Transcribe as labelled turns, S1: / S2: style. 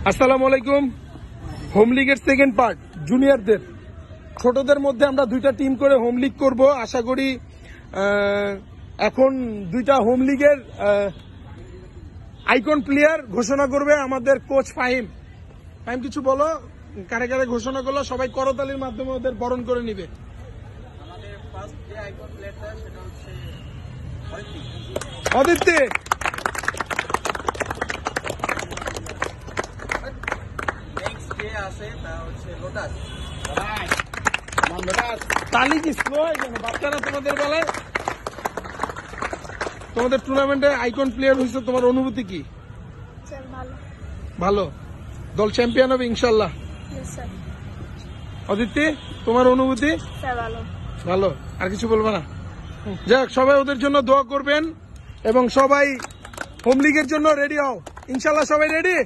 S1: আসসালামু আলাইকুম। হোম লিগের সেকেন্ড পার্ট জুনিয়রদের, ছোটদের মধ্যে আমরা দুইটা টিম করে হোম লিগ করব। আশা করি এখন দুইটা হোম লিগের আইকন প্লেয়ার ঘোষণা করবে আমাদের কোচ ফাহিম। ফাহিম কিছু বলো, কারে কারে ঘোষণা করলো, সবাই করতালির মাধ্যমে ওদের বরণ করে নিবে।
S2: আমাদের ফার্স্ট যে আইকন প্লেয়ারটা সেটা হচ্ছে
S1: অদিতি।
S2: নেক্সট যে আছে তা হচ্ছে লোটাস।
S1: তালি কি স্লো হয় কেন বাচ্চারা তোমাদের বেলায়? তোমাদের টুর্নামেন্টে আইকন প্লেয়ার হয়েছে, তোমার অনুভূতি কি? ভালো। দল চ্যাম্পিয়ন হবে ইনশাল্লাহ। অদিতি, তোমার অনুভূতি? ভালো। আর কিছু বলবো না? যাক, সবাই ওদের জন্য দোয়া করবেন এবং সবাই হোম লিগের জন্য রেডি হও। ইনশাল্লাহ সবাই রেডি?